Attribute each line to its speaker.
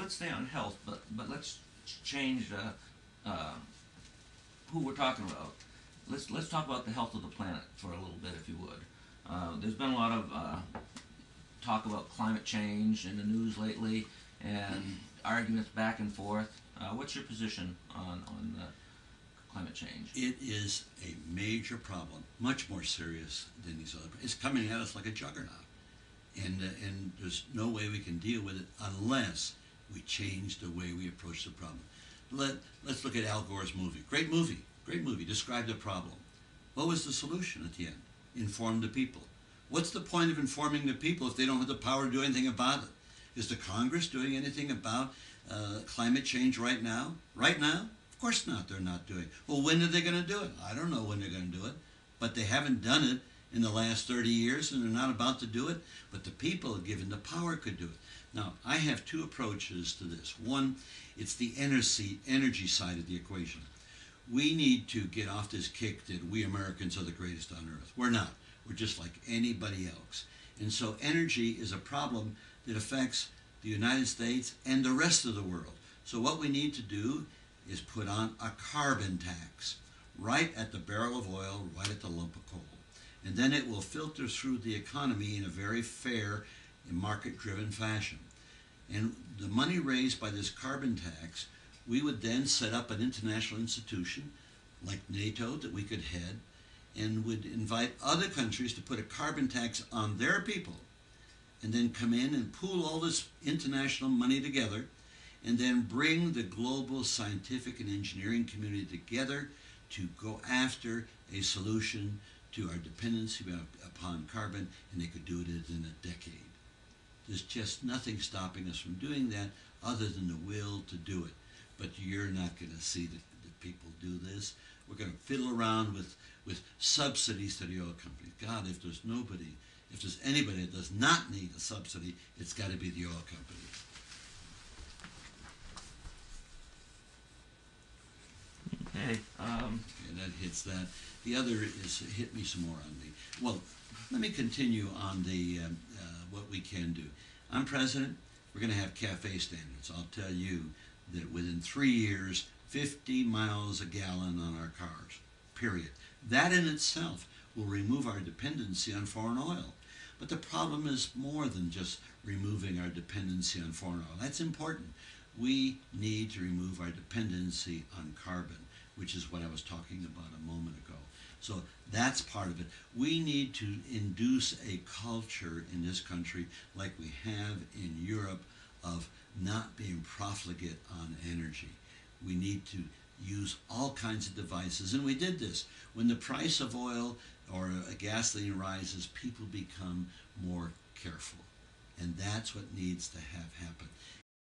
Speaker 1: let's stay on health, but let's change who we're talking about. Let's talk about the health of the planet for a little bit, if you would. There's been a lot of talk about climate change in the news lately, and arguments back and forth. What's your position on climate change?
Speaker 2: It is a major problem, much more serious than these other. It's coming at us like a juggernaut, and there's no way we can deal with it unless we change the way we approach the problem. Let's look at Al Gore's movie. Great movie, great movie. Described the problem. What was the solution at the end? Inform the people. What's the point of informing the people if they don't have the power to do anything about it? Is the Congress doing anything about climate change right now? Right now? Of course not. They're not doing it. Well, when are they going to do it? I don't know when they're going to do it, but they haven't done it in the last 30 years, and they're not about to do it. But the people, given the power, could do it. Now, I have two approaches to this. One, it's the energy side of the equation. We need to get off this kick that we Americans are the greatest on earth. We're not. We're just like anybody else. And so energy is a problem that affects the United States and the rest of the world. So what we need to do is put on a carbon tax right at the barrel of oil, right at the lump of coal. And then it will filter through the economy in a very fair and market-driven fashion. And the money raised by this carbon tax, we would then set up an international institution like NATO that we could head, and would invite other countries to put a carbon tax on their people, and then come in and pool all this international money together, and then bring the global scientific and engineering community together to go after a solution to our dependency upon carbon, and they could do it in a decade. There's just nothing stopping us from doing that other than the will to do it. But you're not going to see the people do this. We're going to fiddle around with subsidies to the oil companies. God, if there's anybody that does not need a subsidy, it's got to be the oil companies.
Speaker 1: Okay.
Speaker 2: And that hits that. The other is hit me some more on the. Well, let me continue on the what we can do. I'm president. We're going to have CAFE standards. I'll tell you that within 3 years, 50 miles a gallon on our cars. Period. That in itself will remove our dependency on foreign oil. But the problem is more than just removing our dependency on foreign oil. That's important. We need to remove our dependency on carbon, which is what I was talking about a moment ago. So that's part of it. We need to induce a culture in this country like we have in Europe of not being profligate on energy. We need to use all kinds of devices. And we did this. When the price of oil or gasoline rises, people become more careful. And that's what needs to have happen.